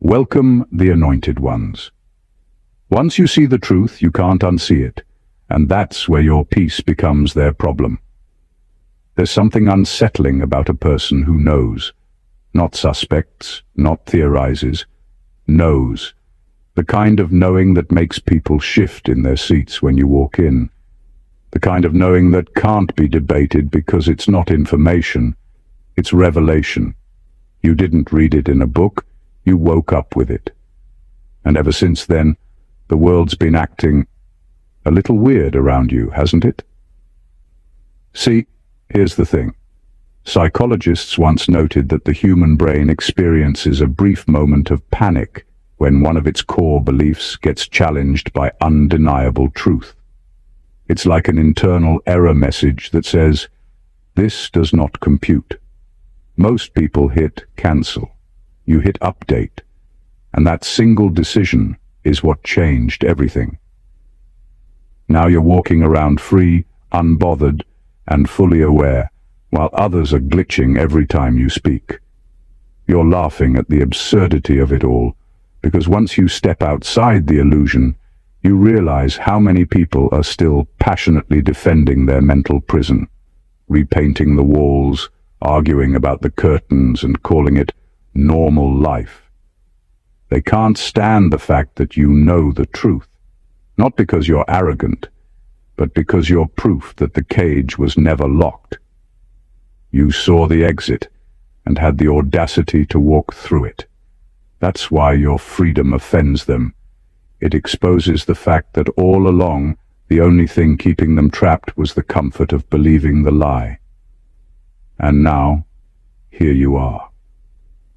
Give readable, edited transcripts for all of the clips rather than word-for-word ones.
Welcome the anointed ones. Once you see the truth, you can't unsee it, and that's where your peace becomes their problem. There's something unsettling about a person who knows, not suspects, not theorizes, knows. The kind of knowing that makes people shift in their seats when you walk in. The kind of knowing that can't be debated because it's not information, it's revelation. You didn't read it in a book, you woke up with it. And ever since then, the world's been acting a little weird around you, hasn't it? See, here's the thing. Psychologists once noted that the human brain experiences a brief moment of panic when one of its core beliefs gets challenged by undeniable truth. It's like an internal error message that says, "This does not compute." Most people hit cancel. You hit update. And that single decision is what changed everything. Now you're walking around free, unbothered, and fully aware, while others are glitching every time you speak. You're laughing at the absurdity of it all, because once you step outside the illusion, you realize how many people are still passionately defending their mental prison, repainting the walls, arguing about the curtains and calling it normal life. They can't stand the fact that you know the truth, not because you're arrogant, but because you're proof that the cage was never locked. You saw the exit and had the audacity to walk through it. That's why your freedom offends them. It exposes the fact that all along, the only thing keeping them trapped was the comfort of believing the lie. And now, here you are,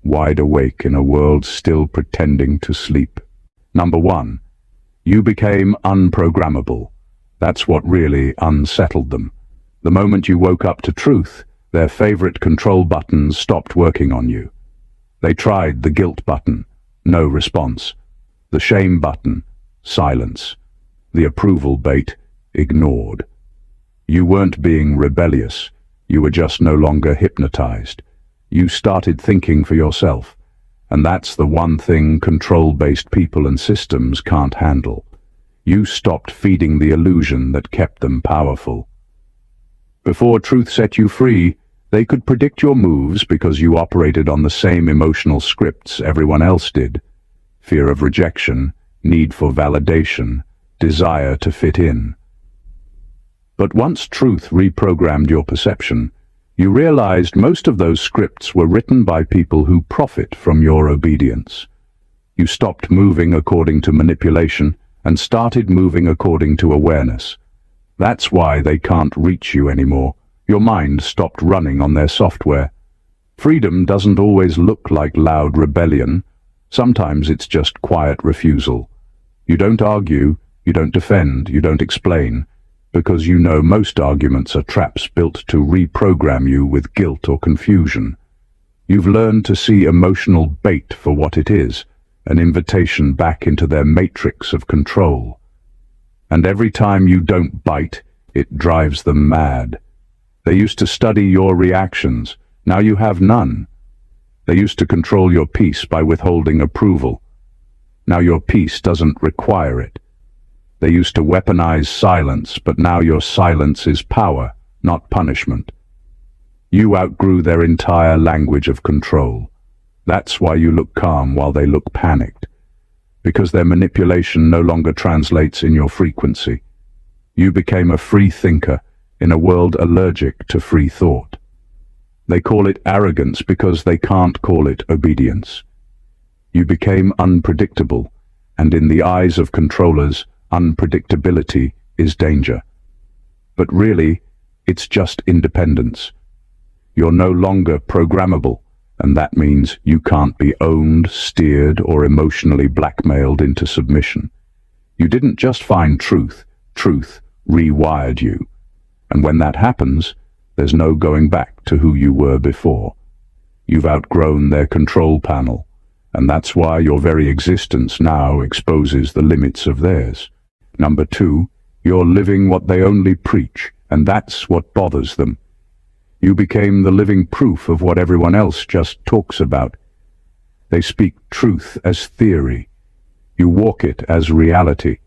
wide awake in a world still pretending to sleep. Number 1. You became unprogrammable. That's what really unsettled them. The moment you woke up to truth, their favorite control buttons stopped working on you. They tried the guilt button, no response. The shame button, silence. The approval bait, ignored. You weren't being rebellious. You were just no longer hypnotized. You started thinking for yourself, and that's the one thing control-based people and systems can't handle. You stopped feeding the illusion that kept them powerful. Before truth set you free, they could predict your moves because you operated on the same emotional scripts everyone else did. Fear of rejection, need for validation, desire to fit in. But once truth reprogrammed your perception, you realized most of those scripts were written by people who profit from your obedience. You stopped moving according to manipulation and started moving according to awareness. That's why they can't reach you anymore. Your mind stopped running on their software. Freedom doesn't always look like loud rebellion. Sometimes it's just quiet refusal. You don't argue, you don't defend, you don't explain, because you know most arguments are traps built to reprogram you with guilt or confusion. You've learned to see emotional bait for what it is, an invitation back into their matrix of control. And every time you don't bite, it drives them mad. They used to study your reactions, now you have none. They used to control your peace by withholding approval. Now your peace doesn't require it. They used to weaponize silence, but now your silence is power, not punishment. You outgrew their entire language of control. That's why you look calm while they look panicked, because their manipulation no longer translates in your frequency. You became a free thinker in a world allergic to free thought. They call it arrogance because they can't call it obedience. You became unpredictable, and in the eyes of controllers, unpredictability is danger. But really, it's just independence. You're no longer programmable, and that means you can't be owned, steered, or emotionally blackmailed into submission. You didn't just find truth, truth rewired you. And when that happens, there's no going back to who you were before. You've outgrown their control panel, and that's why your very existence now exposes the limits of theirs. Number 2, you're living what they only preach, and that's what bothers them. You became the living proof of what everyone else just talks about. They speak truth as theory. You walk it as reality.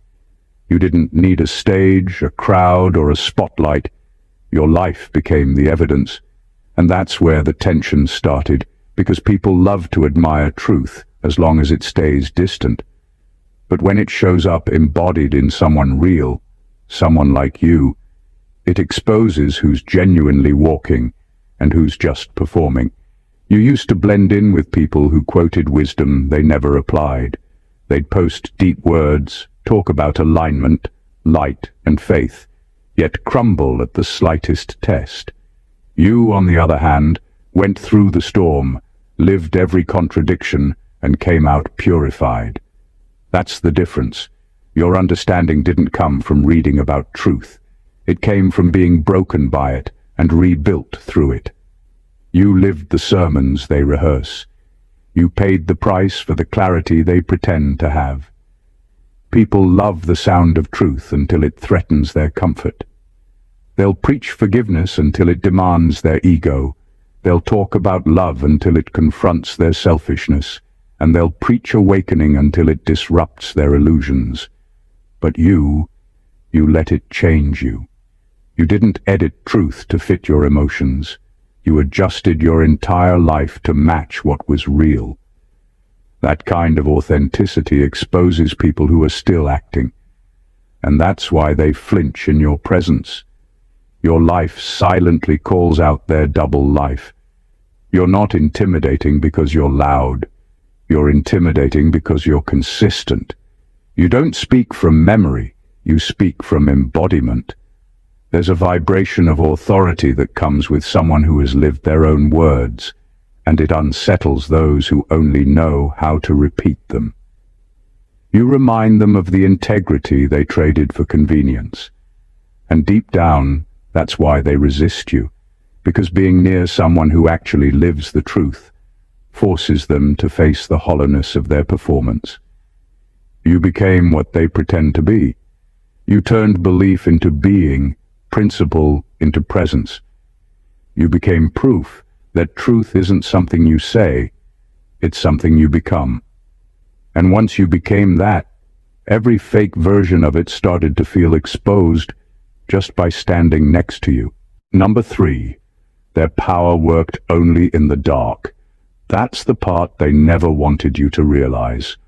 You didn't need a stage, a crowd, or a spotlight. Your life became the evidence. And that's where the tension started, because people love to admire truth as long as it stays distant. But when it shows up embodied in someone real, someone like you, it exposes who's genuinely walking and who's just performing. You used to blend in with people who quoted wisdom they never applied. They'd post deep words, talk about alignment, light, and faith, yet crumble at the slightest test. You, on the other hand, went through the storm, lived every contradiction, and came out purified. That's the difference. Your understanding didn't come from reading about truth. It came from being broken by it and rebuilt through it. You lived the sermons they rehearse. You paid the price for the clarity they pretend to have. People love the sound of truth until it threatens their comfort. They'll preach forgiveness until it demands their ego. They'll talk about love until it confronts their selfishness. And they'll preach awakening until it disrupts their illusions. But you let it change you. You didn't edit truth to fit your emotions. You adjusted your entire life to match what was real. That kind of authenticity exposes people who are still acting. And that's why they flinch in your presence. Your life silently calls out their double life. You're not intimidating because you're loud. You're intimidating because you're consistent. You don't speak from memory, you speak from embodiment. There's a vibration of authority that comes with someone who has lived their own words, and it unsettles those who only know how to repeat them. You remind them of the integrity they traded for convenience. And deep down, that's why they resist you, because being near someone who actually lives the truth forces them to face the hollowness of their performance. You became what they pretend to be. You turned belief into being, principle into presence. You became proof that truth isn't something you say, it's something you become. And once you became that, every fake version of it started to feel exposed just by standing next to you. Number 3, their power worked only in the dark. That's the part they never wanted you to realize.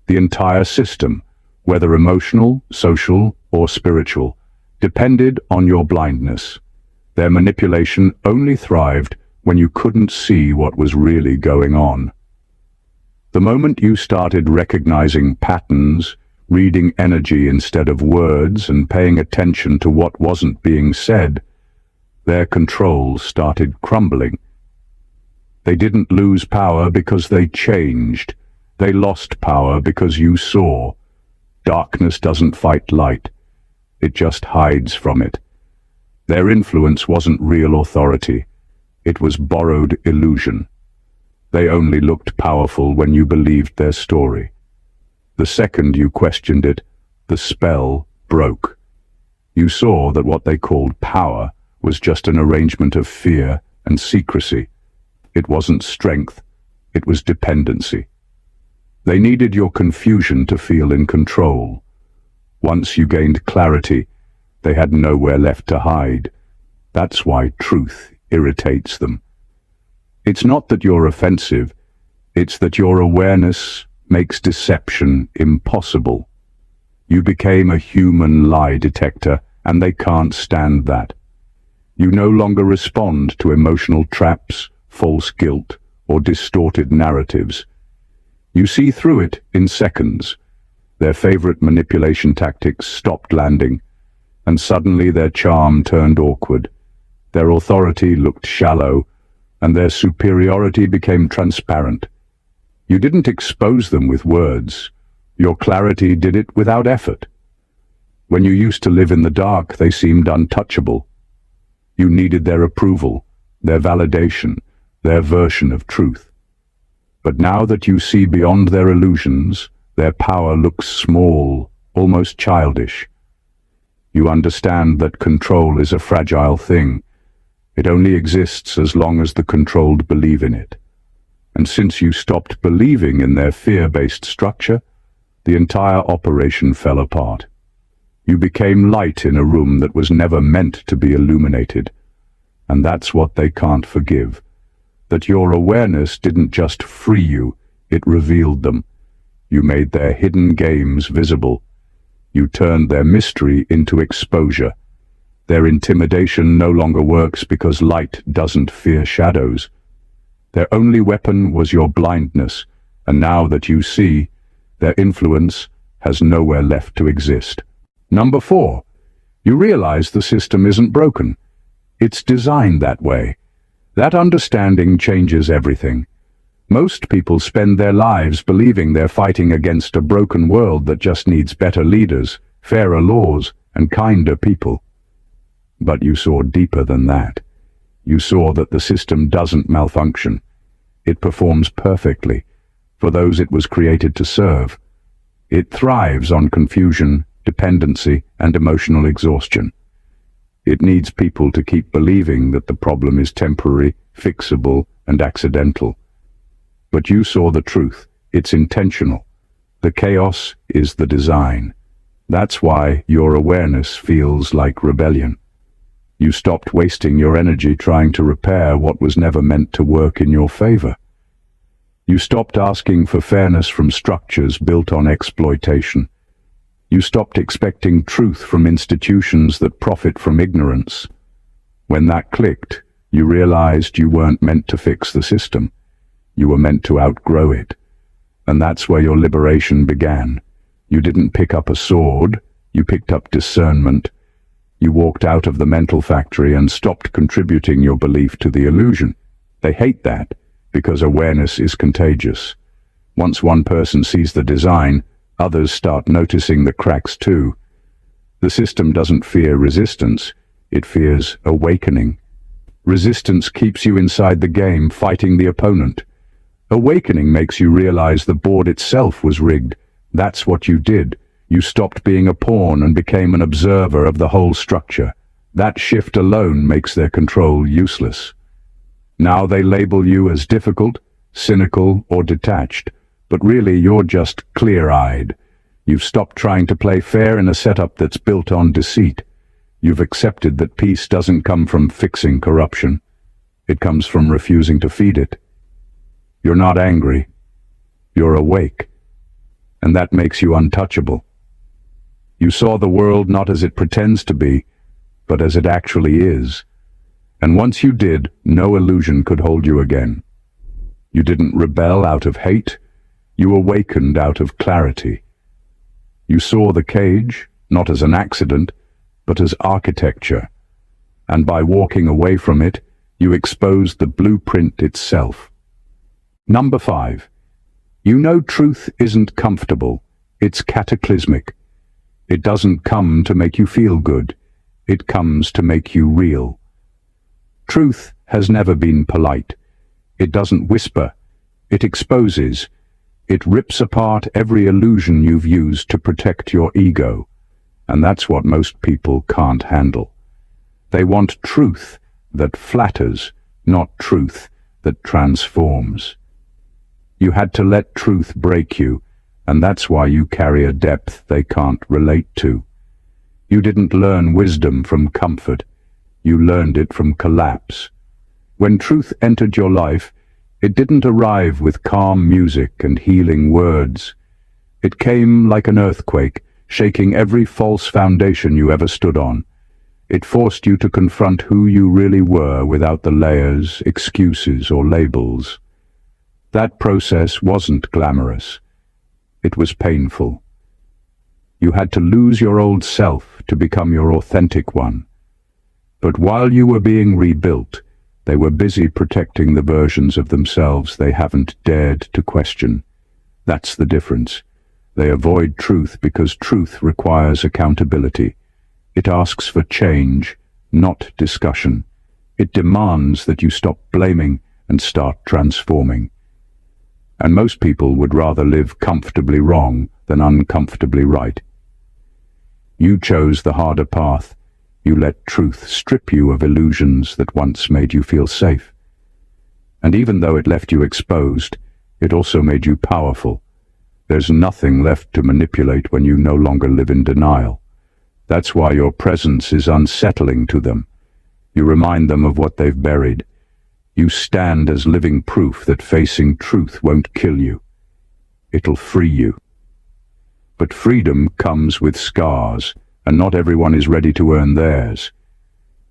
The entire system, whether emotional, social, or spiritual, depended on your blindness. Their manipulation only thrived when you couldn't see what was really going on. The moment you started recognizing patterns, reading energy instead of words, and paying attention to what wasn't being said, their control started crumbling. They didn't lose power because they changed. They lost power because you saw. Darkness doesn't fight light. It just hides from it. Their influence wasn't real authority. It was borrowed illusion. They only looked powerful when you believed their story. The second you questioned it, the spell broke. You saw that what they called power was just an arrangement of fear and secrecy. It wasn't strength, it was dependency. They needed your confusion to feel in control. Once you gained clarity, they had nowhere left to hide. That's why truth irritates them. It's not that you're offensive, it's that your awareness makes deception impossible. You became a human lie detector, and they can't stand that. You no longer respond to emotional traps, false guilt, or distorted narratives. You see through it in seconds. Their favorite manipulation tactics stopped landing, and suddenly their charm turned awkward. Their authority looked shallow, and their superiority became transparent. You didn't expose them with words. Your clarity did it without effort. When you used to live in the dark, they seemed untouchable. You needed their approval, their validation, their version of truth. But now that you see beyond their illusions, their power looks small, almost childish. You understand that control is a fragile thing. It only exists as long as the controlled believe in it. And since you stopped believing in their fear-based structure, the entire operation fell apart. You became light in a room that was never meant to be illuminated. And that's what they can't forgive. That your awareness didn't just free you, it revealed them. You made their hidden games visible. You turned their mystery into exposure. Their intimidation no longer works because light doesn't fear shadows. Their only weapon was your blindness, and now that you see, their influence has nowhere left to exist. Number 4, you realize the system isn't broken. It's designed that way. That understanding changes everything. Most people spend their lives believing they're fighting against a broken world that just needs better leaders, fairer laws, and kinder people. But you saw deeper than that. You saw that the system doesn't malfunction. It performs perfectly for those it was created to serve. It thrives on confusion, dependency, and emotional exhaustion. It needs people to keep believing that the problem is temporary, fixable, and accidental. But you saw the truth. It's intentional. The chaos is the design. That's why your awareness feels like rebellion. You stopped wasting your energy trying to repair what was never meant to work in your favor. You stopped asking for fairness from structures built on exploitation. You stopped expecting truth from institutions that profit from ignorance. When that clicked, you realized you weren't meant to fix the system. You were meant to outgrow it. And that's where your liberation began. You didn't pick up a sword, you picked up discernment. You walked out of the mental factory and stopped contributing your belief to the illusion. They hate that, because awareness is contagious. Once one person sees the design, others start noticing the cracks too. The system doesn't fear resistance, it fears awakening. Resistance keeps you inside the game, fighting the opponent. Awakening makes you realize the board itself was rigged. That's what you did. You stopped being a pawn and became an observer of the whole structure. That shift alone makes their control useless. Now they label you as difficult, cynical, or detached, but really you're just clear-eyed. You've stopped trying to play fair in a setup that's built on deceit. You've accepted that peace doesn't come from fixing corruption. It comes from refusing to feed it. You're not angry. You're awake. And that makes you untouchable. You saw the world not as it pretends to be, but as it actually is. And once you did, no illusion could hold you again. You didn't rebel out of hate. You awakened out of clarity. You saw the cage, not as an accident, but as architecture. And by walking away from it, you exposed the blueprint itself. Number 5. You know truth isn't comfortable. It's cataclysmic. It doesn't come to make you feel good. It comes to make you real. Truth has never been polite. It doesn't whisper. It exposes. It rips apart every illusion you've used to protect your ego. And that's what most people can't handle. They want truth that flatters, not truth that transforms. You had to let truth break you, and that's why you carry a depth they can't relate to. You didn't learn wisdom from comfort. You learned it from collapse. When truth entered your life, it didn't arrive with calm music and healing words. It came like an earthquake, shaking every false foundation you ever stood on. It forced you to confront who you really were without the layers, excuses, or labels. That process wasn't glamorous. It was painful. You had to lose your old self to become your authentic one. But while you were being rebuilt, they were busy protecting the versions of themselves they haven't dared to question. That's the difference. They avoid truth because truth requires accountability. It asks for change, not discussion. It demands that you stop blaming and start transforming. And most people would rather live comfortably wrong than uncomfortably right. You chose the harder path. You let truth strip you of illusions that once made you feel safe. And even though it left you exposed, it also made you powerful. There's nothing left to manipulate when you no longer live in denial. That's why your presence is unsettling to them. You remind them of what they've buried. You stand as living proof that facing truth won't kill you. It'll free you. But freedom comes with scars, and not everyone is ready to earn theirs.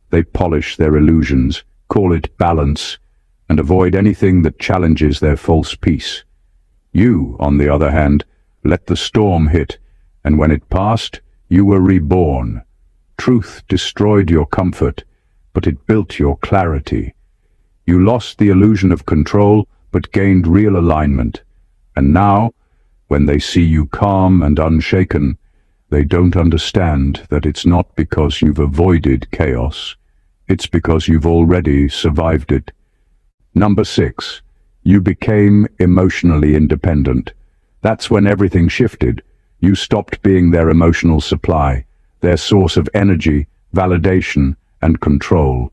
They polish their illusions, call it balance, and avoid anything that challenges their false peace. You, on the other hand, let the storm hit, and when it passed, you were reborn. Truth destroyed your comfort, but it built your clarity. You lost the illusion of control, but gained real alignment. And now, when they see you calm and unshaken, they don't understand that it's not because you've avoided chaos. It's because you've already survived it. Number 6. You became emotionally independent. That's when everything shifted. You stopped being their emotional supply, their source of energy, validation, and control.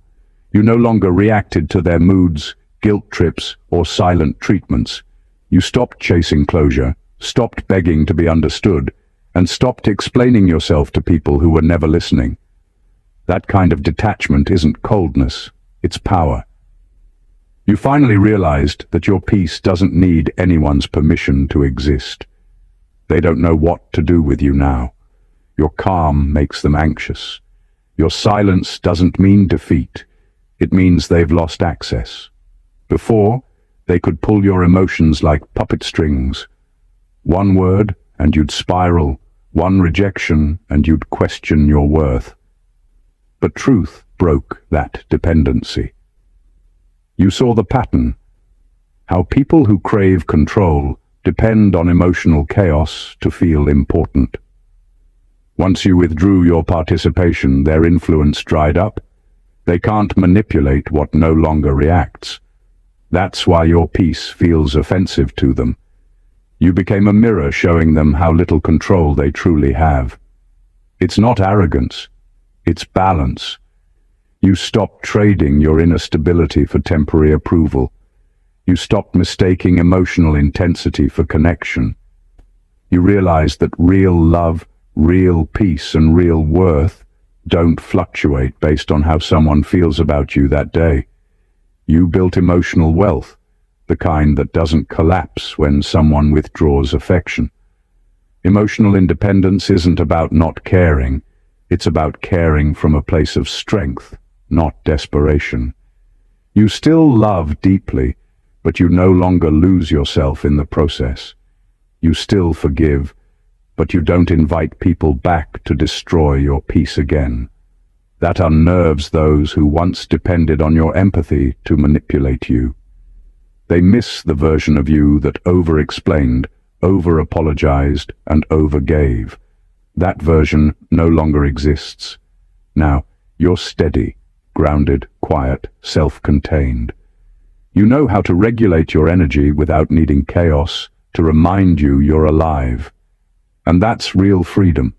You no longer reacted to their moods, guilt trips, or silent treatments. You stopped chasing closure, stopped begging to be understood, and stopped explaining yourself to people who were never listening. That kind of detachment isn't coldness, it's power. You finally realized that your peace doesn't need anyone's permission to exist. They don't know what to do with you now. Your calm makes them anxious. Your silence doesn't mean defeat. It means they've lost access. Before, they could pull your emotions like puppet strings. One word, and you'd spiral. One rejection, and you'd question your worth. But truth broke that dependency. You saw the pattern. How people who crave control depend on emotional chaos to feel important. Once you withdrew your participation, their influence dried up. They can't manipulate what no longer reacts. That's why your peace feels offensive to them. You became a mirror showing them how little control they truly have. It's not arrogance, it's balance. You stopped trading your inner stability for temporary approval. You stopped mistaking emotional intensity for connection. You realized that real love, real peace, and real worth don't fluctuate based on how someone feels about you that day. You built emotional wealth, the kind that doesn't collapse when someone withdraws affection. Emotional independence isn't about not caring, it's about caring from a place of strength, not desperation. You still love deeply, but you no longer lose yourself in the process. You still forgive, but you don't invite people back to destroy your peace again. That unnerves those who once depended on your empathy to manipulate you. They miss the version of you that over-explained, over-apologized, and over-gave. That version no longer exists. Now, you're steady, grounded, quiet, self-contained. You know how to regulate your energy without needing chaos to remind you you're alive. And that's real freedom.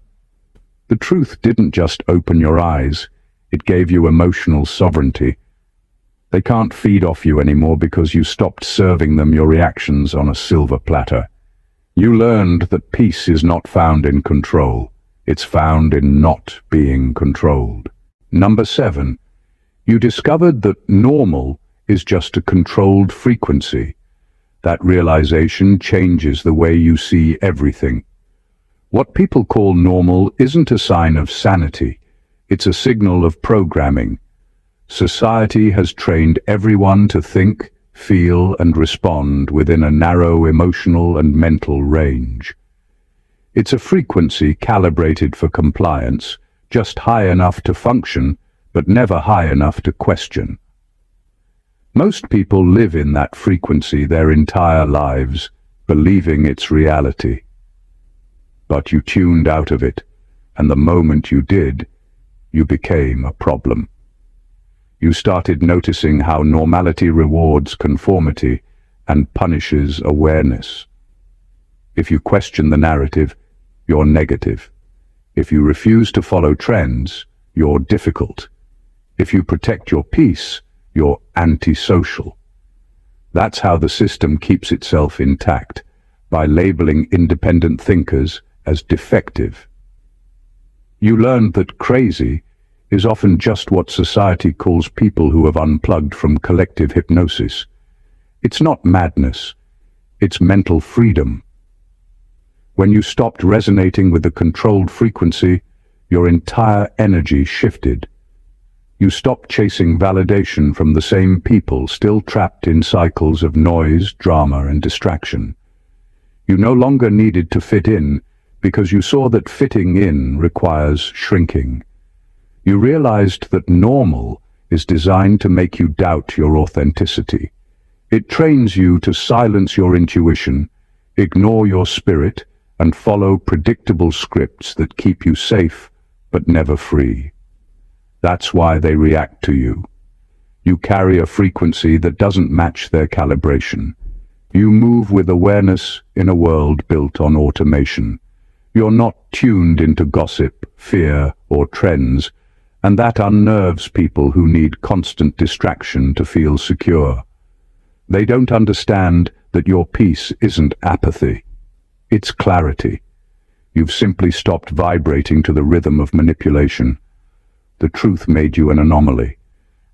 The truth didn't just open your eyes, it gave you emotional sovereignty. They can't feed off you anymore because you stopped serving them your reactions on a silver platter. You learned that peace is not found in control, it's found in not being controlled. Number 7. You discovered that normal is just a controlled frequency. That realization changes the way you see everything. What people call normal isn't a sign of sanity, it's a signal of programming. Society has trained everyone to think, feel, and respond within a narrow emotional and mental range. It's a frequency calibrated for compliance, just high enough to function, but never high enough to question. Most people live in that frequency their entire lives, believing it's reality. But you tuned out of it, and the moment you did, you became a problem. You started noticing how normality rewards conformity and punishes awareness. If you question the narrative, you're negative. If you refuse to follow trends, you're difficult. If you protect your peace, you're antisocial. That's how the system keeps itself intact, by labeling independent thinkers as defective. You learned that crazy is often just what society calls people who have unplugged from collective hypnosis. It's not madness, it's mental freedom. When you stopped resonating with the controlled frequency, your entire energy shifted. You stopped chasing validation from the same people still trapped in cycles of noise, drama, and distraction. You no longer needed to fit in because you saw that fitting in requires shrinking. You realized that normal is designed to make you doubt your authenticity. It trains you to silence your intuition, ignore your spirit, and follow predictable scripts that keep you safe but never free. That's why they react to you. You carry a frequency that doesn't match their calibration. You move with awareness in a world built on automation. You're not tuned into gossip, fear, or trends, and that unnerves people who need constant distraction to feel secure. They don't understand that your peace isn't apathy. It's clarity. You've simply stopped vibrating to the rhythm of manipulation. The truth made you an anomaly,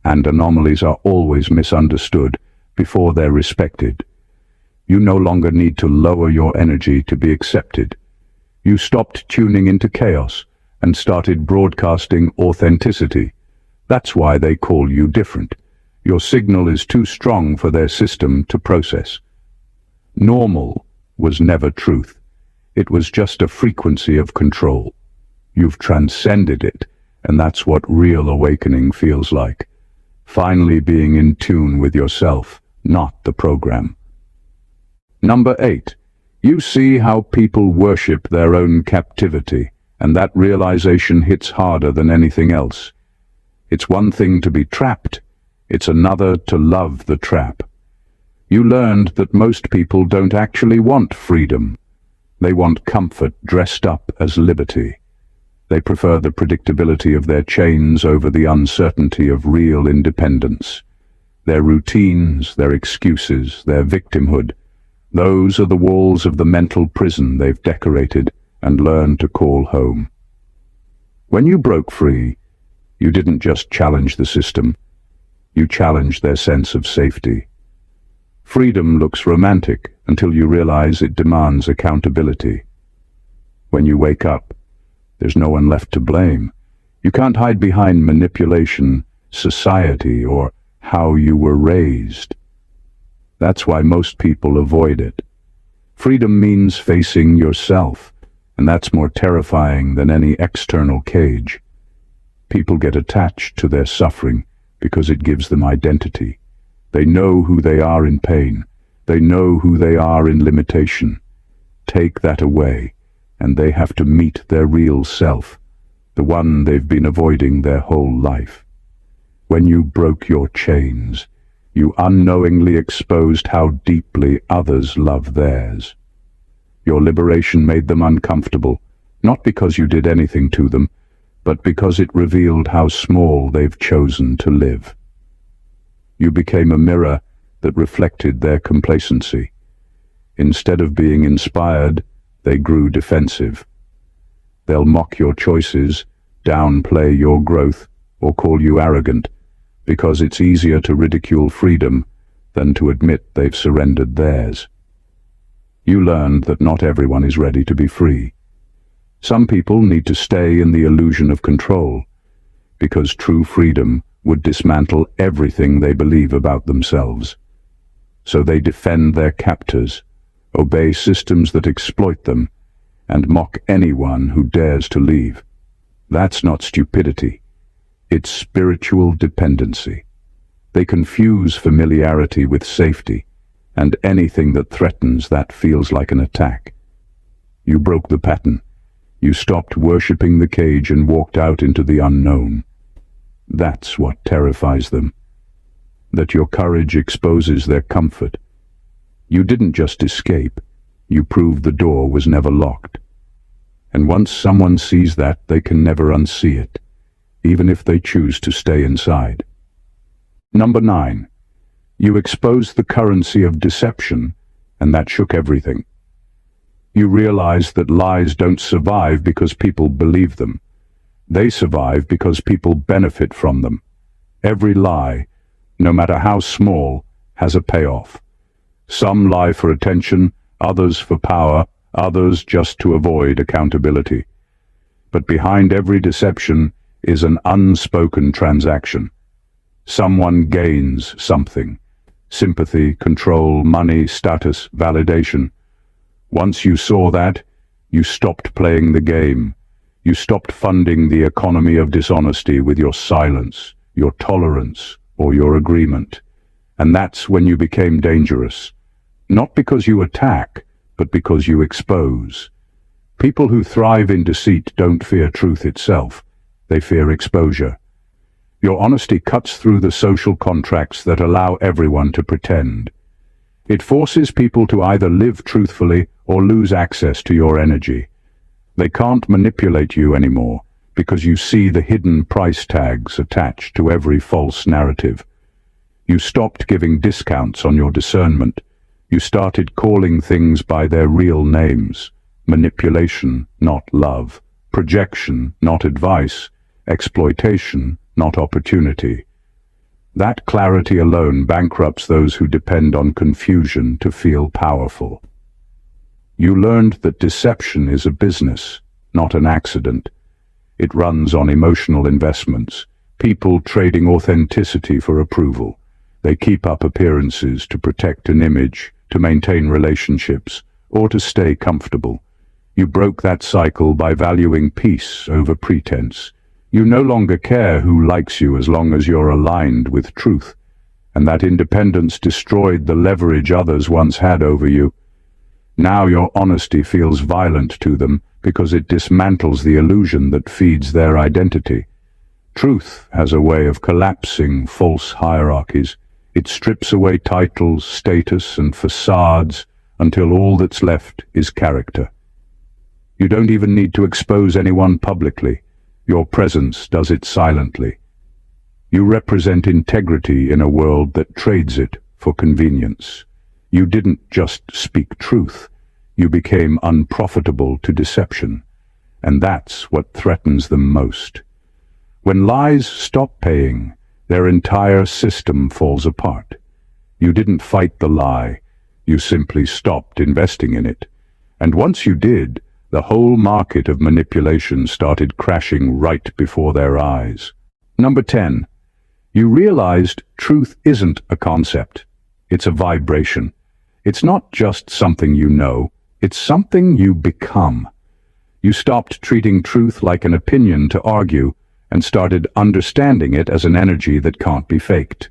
and anomalies are always misunderstood before they're respected. You no longer need to lower your energy to be accepted. You stopped tuning into chaos and started broadcasting authenticity. That's why they call you different. Your signal is too strong for their system to process. Normal was never truth. It was just a frequency of control. You've transcended it, and that's what real awakening feels like. Finally being in tune with yourself, not the program. Number 8. You see how people worship their own captivity, and that realization hits harder than anything else. It's one thing to be trapped, it's another to love the trap. You learned that most people don't actually want freedom. They want comfort dressed up as liberty. They prefer the predictability of their chains over the uncertainty of real independence. Their routines, their excuses, their victimhood, those are the walls of the mental prison they've decorated and learned to call home. When you broke free, you didn't just challenge the system, you challenged their sense of safety. Freedom looks romantic until you realize it demands accountability. When you wake up, there's no one left to blame. You can't hide behind manipulation, society, or how you were raised. That's why most people avoid it. Freedom means facing yourself, and that's more terrifying than any external cage. People get attached to their suffering because it gives them identity. They know who they are in pain. They know who they are in limitation. Take that away, and they have to meet their real self, the one they've been avoiding their whole life. When you broke your chains, you unknowingly exposed how deeply others love theirs. Your liberation made them uncomfortable, not because you did anything to them, but because it revealed how small they've chosen to live. You became a mirror that reflected their complacency. Instead of being inspired, they grew defensive. They'll mock your choices, downplay your growth, or call you arrogant, because it's easier to ridicule freedom than to admit they've surrendered theirs. You learned that not everyone is ready to be free. Some people need to stay in the illusion of control, because true freedom would dismantle everything they believe about themselves. So they defend their captors, obey systems that exploit them, and mock anyone who dares to leave. That's not stupidity. It's spiritual dependency. They confuse familiarity with safety, and anything that threatens that feels like an attack. You broke the pattern. You stopped worshipping the cage and walked out into the unknown. That's what terrifies them. That your courage exposes their comfort. You didn't just escape. You proved the door was never locked. And once someone sees that, they can never unsee it, even if they choose to stay inside. Number 9. You exposed the currency of deception, and that shook everything. You realized that lies don't survive because people believe them. They survive because people benefit from them. Every lie, no matter how small, has a payoff. Some lie for attention, others for power, others just to avoid accountability. But behind every deception is an unspoken transaction. Someone gains something: sympathy, control, money, status, validation. Once you saw that, you stopped playing the game. You stopped funding the economy of dishonesty with your silence, your tolerance, or your agreement. And that's when you became dangerous. Not because you attack, but because you expose. People who thrive in deceit don't fear truth itself. They fear exposure. Your honesty cuts through the social contracts that allow everyone to pretend. It forces people to either live truthfully or lose access to your energy. They can't manipulate you anymore because you see the hidden price tags attached to every false narrative. You stopped giving discounts on your discernment. You started calling things by their real names: manipulation, not love; projection, not advice; exploitation, not opportunity. That clarity alone bankrupts those who depend on confusion to feel powerful. You learned that deception is a business, not an accident. It runs on emotional investments, people trading authenticity for approval. They keep up appearances to protect an image, to maintain relationships, or to stay comfortable. You broke that cycle by valuing peace over pretense. You no longer care who likes you as long as you're aligned with truth. And that independence destroyed the leverage others once had over you. Now your honesty feels violent to them because it dismantles the illusion that feeds their identity. Truth has a way of collapsing false hierarchies. It strips away titles, status, and facades until all that's left is character. You don't even need to expose anyone publicly. Your presence does it silently. You represent integrity in a world that trades it for convenience. You didn't just speak truth. You became unprofitable to deception. And that's what threatens them most. When lies stop paying, their entire system falls apart. You didn't fight the lie. You simply stopped investing in it. And once you did, the whole market of manipulation started crashing right before their eyes. Number 10. You realized truth isn't a concept. It's a vibration. It's not just something you know. It's something you become. You stopped treating truth like an opinion to argue and started understanding it as an energy that can't be faked.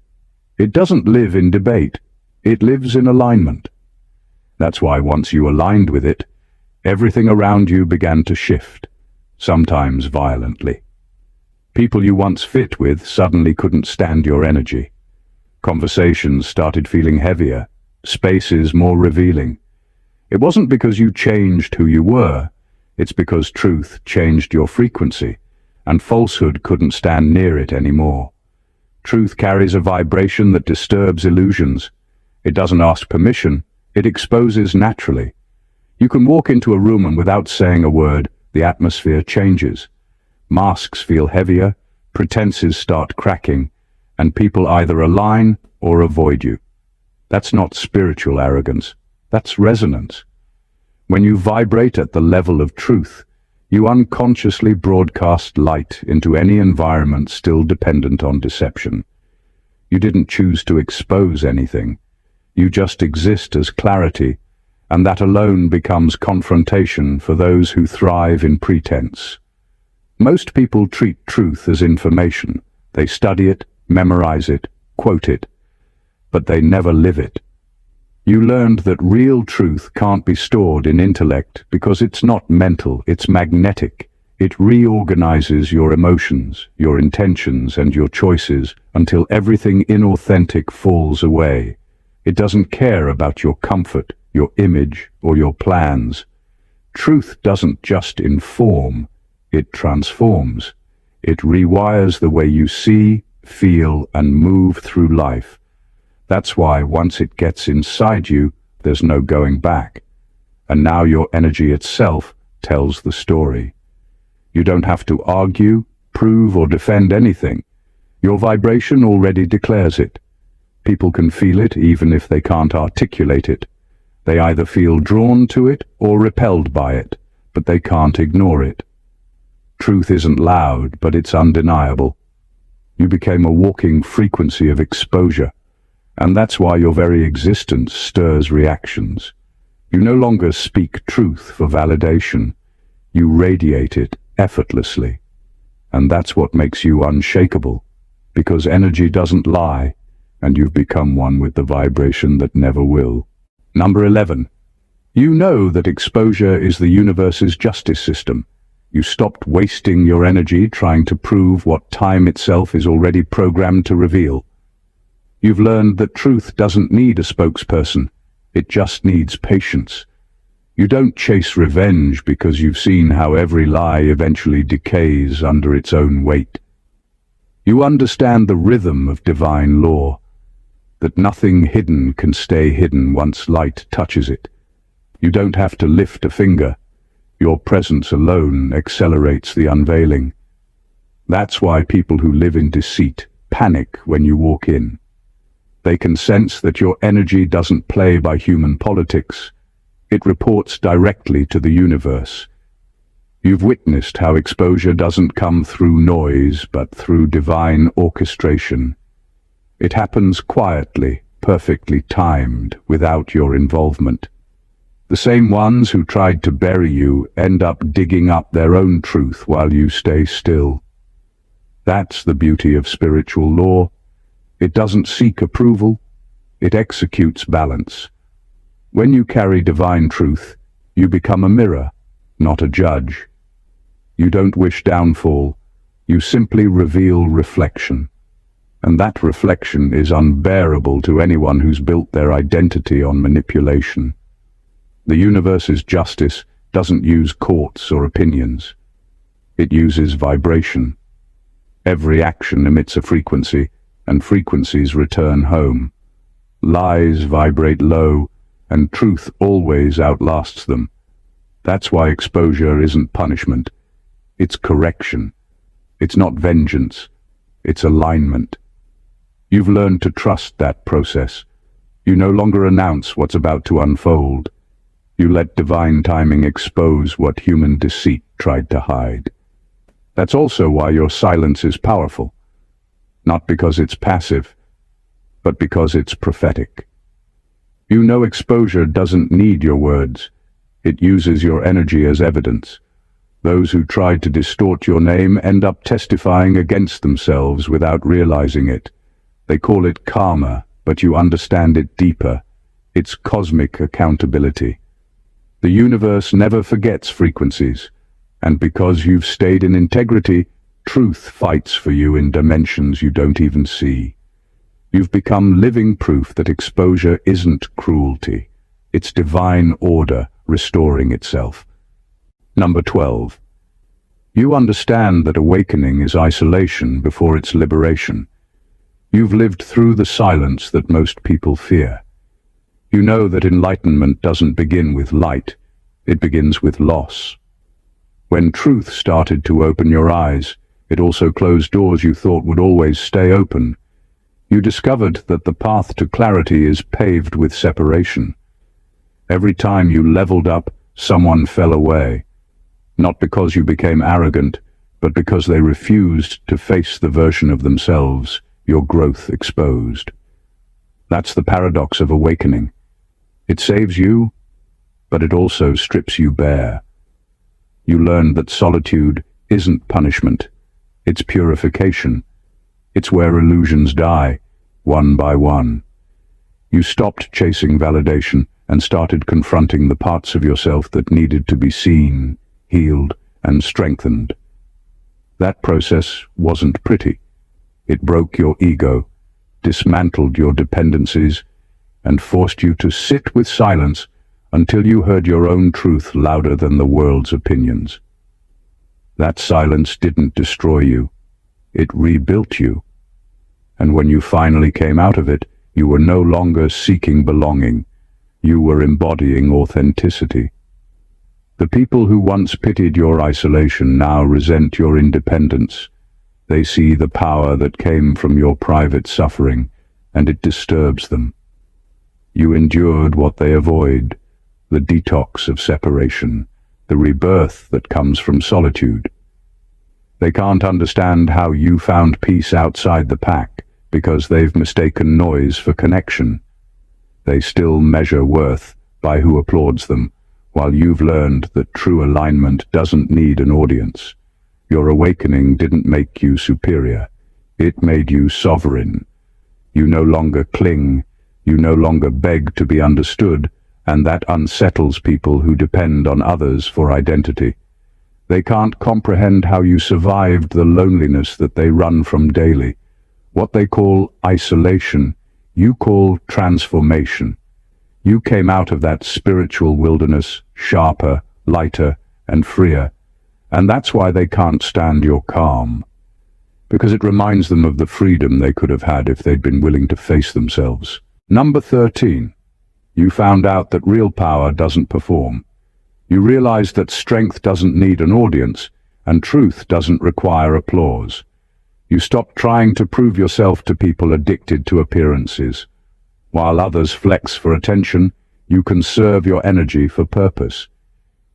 It doesn't live in debate. It lives in alignment. That's why once you aligned with it, everything around you began to shift, sometimes violently. People you once fit with suddenly couldn't stand your energy. Conversations started feeling heavier, spaces more revealing. It wasn't because you changed who you were, it's because truth changed your frequency, and falsehood couldn't stand near it anymore. Truth carries a vibration that disturbs illusions. It doesn't ask permission, it exposes naturally. You can walk into a room and without saying a word, the atmosphere changes. Masks feel heavier, pretenses start cracking, and people either align or avoid you. That's not spiritual arrogance. That's resonance. When you vibrate at the level of truth, you unconsciously broadcast light into any environment still dependent on deception. You didn't choose to expose anything. You just exist as clarity, and that alone becomes confrontation for those who thrive in pretense. Most people treat truth as information. They study it, memorize it, quote it, but they never live it. You learned that real truth can't be stored in intellect because it's not mental, it's magnetic. It reorganizes your emotions, your intentions, and your choices until everything inauthentic falls away. It doesn't care about your comfort, your image, or your plans. Truth doesn't just inform, it transforms. It rewires the way you see, feel, and move through life. That's why once it gets inside you, there's no going back. And now your energy itself tells the story. You don't have to argue, prove, or defend anything. Your vibration already declares it. People can feel it even if they can't articulate it. They either feel drawn to it or repelled by it, but they can't ignore it. Truth isn't loud, but it's undeniable. You became a walking frequency of exposure, and that's why your very existence stirs reactions. You no longer speak truth for validation. You radiate it effortlessly. And that's what makes you unshakable, because energy doesn't lie, and you've become one with the vibration that never will. Number 11. You know that exposure is the universe's justice system. You stopped wasting your energy trying to prove what time itself is already programmed to reveal. You've learned that truth doesn't need a spokesperson. It just needs patience. You don't chase revenge because you've seen how every lie eventually decays under its own weight. You understand the rhythm of divine law, that nothing hidden can stay hidden once light touches it. You don't have to lift a finger. Your presence alone accelerates the unveiling. That's why people who live in deceit panic when you walk in. They can sense that your energy doesn't play by human politics. It reports directly to the universe. You've witnessed how exposure doesn't come through noise, but through divine orchestration. It happens quietly, perfectly timed, without your involvement. The same ones who tried to bury you end up digging up their own truth while you stay still. That's the beauty of spiritual law. It doesn't seek approval. It executes balance. When you carry divine truth, you become a mirror, not a judge. You don't wish downfall. You simply reveal reflection. And that reflection is unbearable to anyone who's built their identity on manipulation. The universe's justice doesn't use courts or opinions. It uses vibration. Every action emits a frequency, and frequencies return home. Lies vibrate low, and truth always outlasts them. That's why exposure isn't punishment. It's correction. It's not vengeance. It's alignment. You've learned to trust that process. You no longer announce what's about to unfold. You let divine timing expose what human deceit tried to hide. That's also why your silence is powerful. Not because it's passive, but because it's prophetic. You know exposure doesn't need your words. It uses your energy as evidence. Those who tried to distort your name end up testifying against themselves without realizing it. They call it karma, but you understand it deeper. It's cosmic accountability. The universe never forgets frequencies, and because you've stayed in integrity, truth fights for you in dimensions you don't even see. You've become living proof that exposure isn't cruelty. It's divine order restoring itself. Number 12. You understand that awakening is isolation before its liberation. You've lived through the silence that most people fear. You know that enlightenment doesn't begin with light, it begins with loss. When truth started to open your eyes, it also closed doors you thought would always stay open. You discovered that the path to clarity is paved with separation. Every time you leveled up, someone fell away. Not because you became arrogant, but because they refused to face the version of themselves your growth exposed. That's the paradox of awakening. It saves you, but it also strips you bare. You learn that solitude isn't punishment, it's purification. It's where illusions die, one by one. You stopped chasing validation and started confronting the parts of yourself that needed to be seen, healed, and strengthened. That process wasn't pretty. It broke your ego, dismantled your dependencies, and forced you to sit with silence until you heard your own truth louder than the world's opinions. That silence didn't destroy you. It rebuilt you. And when you finally came out of it, You were no longer seeking belonging. You were embodying authenticity. The people who once pitied your isolation now resent your independence. They see the power that came from your private suffering, and it disturbs them. You endured what they avoid, the detox of separation, the rebirth that comes from solitude. They can't understand how you found peace outside the pack, because they've mistaken noise for connection. They still measure worth by who applauds them, while you've learned that true alignment doesn't need an audience. Your awakening didn't make you superior. It made you sovereign. You no longer cling. You no longer beg to be understood, and that unsettles people who depend on others for identity. They can't comprehend how you survived the loneliness that they run from daily. What they call isolation, you call transformation. You came out of that spiritual wilderness sharper, lighter, and freer. And that's why they can't stand your calm. Because it reminds them of the freedom they could have had if they'd been willing to face themselves. Number 13. You found out that real power doesn't perform. You realized that strength doesn't need an audience, and truth doesn't require applause. You stopped trying to prove yourself to people addicted to appearances. While others flex for attention, you conserve your energy for purpose.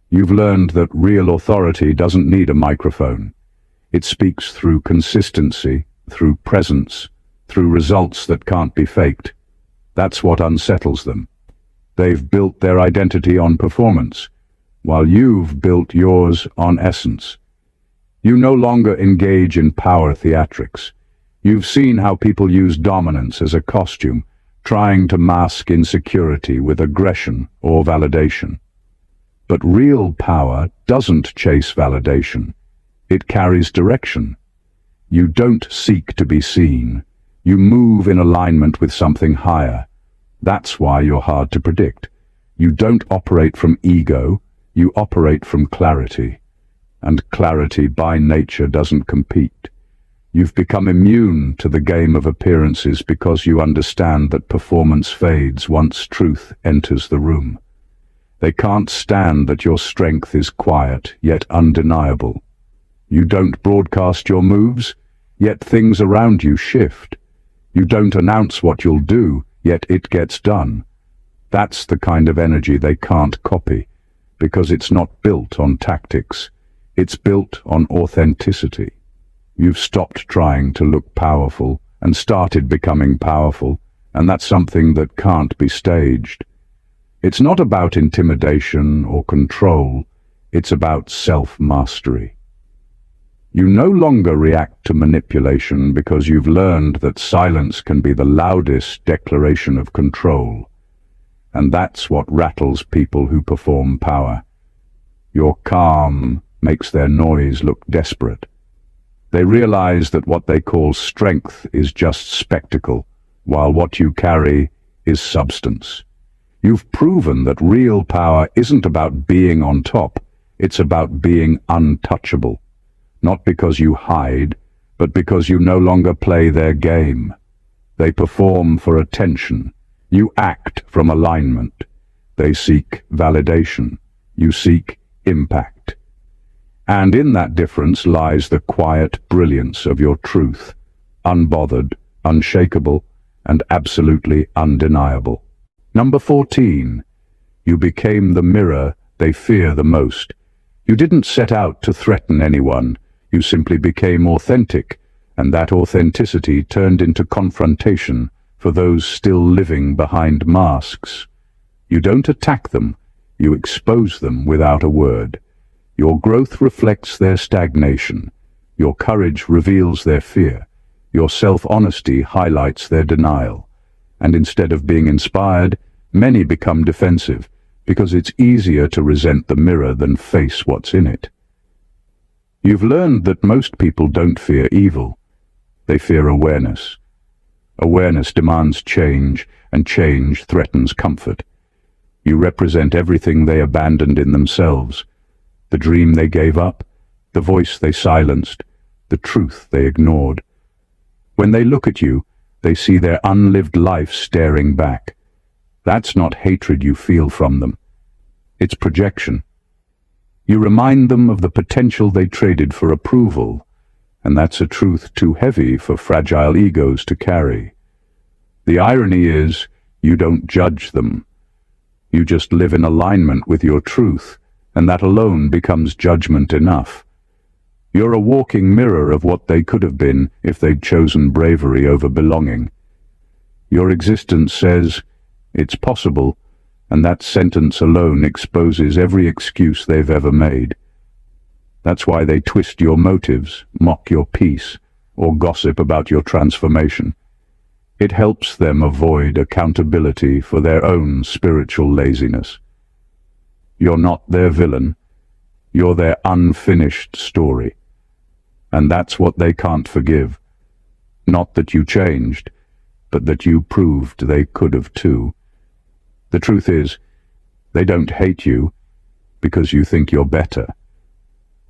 You've learned that real authority doesn't need a microphone. It speaks through consistency, through presence, through results that can't be faked. That's what unsettles them. They've built their identity on performance, while you've built yours on essence. You no longer engage in power theatrics. You've seen how people use dominance as a costume, trying to mask insecurity with aggression or validation. But real power doesn't chase validation. It carries direction. You don't seek to be seen. You move in alignment with something higher. That's why you're hard to predict. You don't operate from ego, you operate from clarity. And clarity by nature doesn't compete. You've become immune to the game of appearances because you understand that performance fades once truth enters the room. They can't stand that your strength is quiet, yet undeniable. You don't broadcast your moves, yet things around you shift. You don't announce what you'll do, yet it gets done. That's the kind of energy they can't copy, because it's not built on tactics. It's built on authenticity. You've stopped trying to look powerful and started becoming powerful, and that's something that can't be staged. It's not about intimidation or control, it's about self-mastery. You no longer react to manipulation because you've learned that silence can be the loudest declaration of control. And that's what rattles people who perform power. Your calm makes their noise look desperate. They realize that what they call strength is just spectacle, while what you carry is substance. You've proven that real power isn't about being on top, it's about being untouchable. Not because you hide, but because you no longer play their game. They perform for attention. You act from alignment. They seek validation. You seek impact. And in that difference lies the quiet brilliance of your truth, unbothered, unshakable, and absolutely undeniable. Number 14. You became the mirror they fear the most. You didn't set out to threaten anyone. You simply became authentic, and that authenticity turned into confrontation for those still living behind masks. You don't attack them, you expose them without a word. Your growth reflects their stagnation. Your courage reveals their fear. Your self-honesty highlights their denial. And instead of being inspired, many become defensive, because it's easier to resent the mirror than face what's in it. You've learned that most people don't fear evil. They fear awareness. Awareness demands change, and change threatens comfort. You represent everything they abandoned in themselves. The dream they gave up, the voice they silenced, the truth they ignored. When they look at you, They see their unlived life staring back. That's not hatred you feel from them. It's projection. You remind them of the potential they traded for approval, and that's a truth too heavy for fragile egos to carry. The irony is, you don't judge them. You just live in alignment with your truth, and that alone becomes judgment enough. You're a walking mirror of what they could have been if they'd chosen bravery over belonging. Your existence says, "It's possible," and that sentence alone exposes every excuse they've ever made. That's why they twist your motives, mock your peace, or gossip about your transformation. It helps them avoid accountability for their own spiritual laziness. You're not their villain. You're their unfinished story. And that's what they can't forgive. Not that you changed, but that you proved they could have too. The truth is, they don't hate you because you think you're better.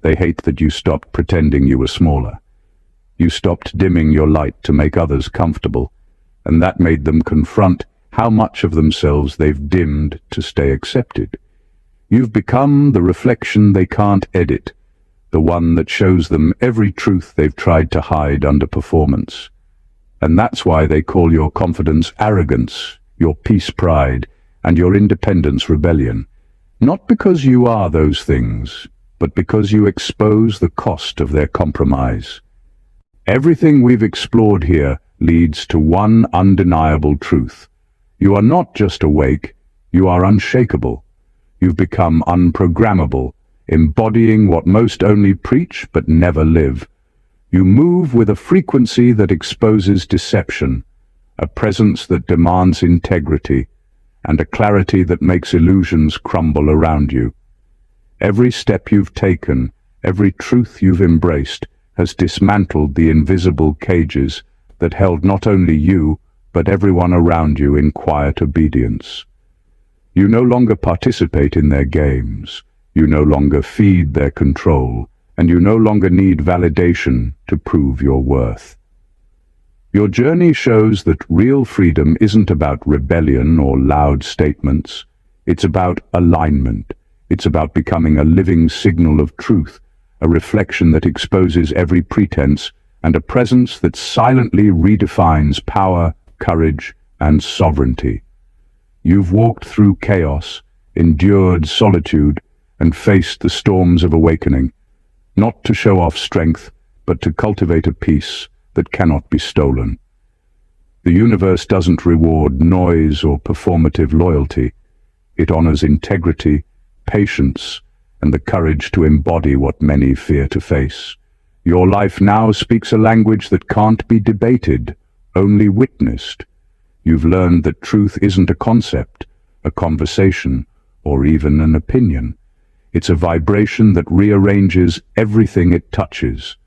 They hate that you stopped pretending you were smaller. You stopped dimming your light to make others comfortable, and that made them confront how much of themselves they've dimmed to stay accepted. You've become the reflection they can't edit, the one that shows them every truth they've tried to hide under performance. And that's why they call your confidence arrogance, your peace pride, and your independence rebellion. Not because you are those things, but because you expose the cost of their compromise. Everything we've explored here leads to one undeniable truth. You are not just awake, you are unshakable. You've become unprogrammable, embodying what most only preach but never live. You move with a frequency that exposes deception, a presence that demands integrity, and a clarity that makes illusions crumble around you. Every step you've taken, every truth you've embraced, has dismantled the invisible cages that held not only you, but everyone around you in quiet obedience. You no longer participate in their games, you no longer feed their control, and you no longer need validation to prove your worth. Your journey shows that real freedom isn't about rebellion or loud statements. It's about alignment. It's about becoming a living signal of truth, a reflection that exposes every pretense, and a presence that silently redefines power, courage, and sovereignty. You've walked through chaos, endured solitude, and faced the storms of awakening, not to show off strength, but to cultivate a peace that cannot be stolen. The universe doesn't reward noise or performative loyalty. It honors integrity, patience, and the courage to embody what many fear to face. Your life now speaks a language that can't be debated, only witnessed. You've learned that truth isn't a concept, a conversation, or even an opinion. It's a vibration that rearranges everything it touches.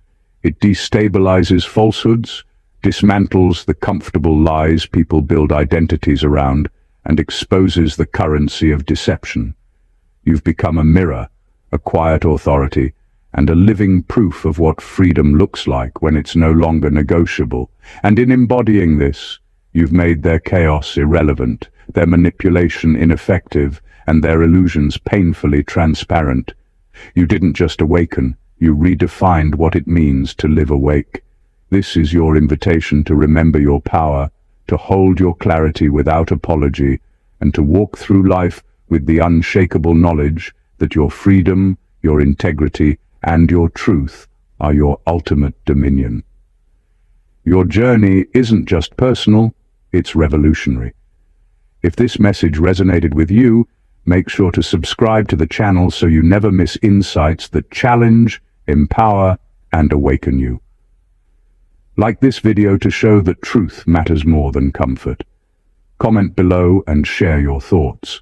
It destabilizes falsehoods, dismantles the comfortable lies people build identities around, and exposes the currency of deception. You've become a mirror, a quiet authority, and a living proof of what freedom looks like when it's no longer negotiable. And in embodying this, you've made their chaos irrelevant, their manipulation ineffective, and their illusions painfully transparent. You didn't just awaken, you redefined what it means to live awake. This is your invitation to remember your power, to hold your clarity without apology, and to walk through life with the unshakable knowledge that your freedom, your integrity, and your truth are your ultimate dominion. Your journey isn't just personal, it's revolutionary. If this message resonated with you, make sure to subscribe to the channel so you never miss insights that challenge, empower, and awaken you. Like this video to show that truth matters more than comfort. Comment below and share your thoughts.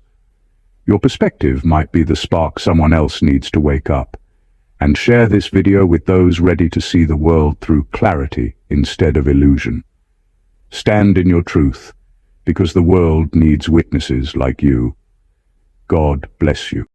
Your perspective might be the spark someone else needs to wake up. And share this video with those ready to see the world through clarity instead of illusion. Stand in your truth, because the world needs witnesses like you. God bless you.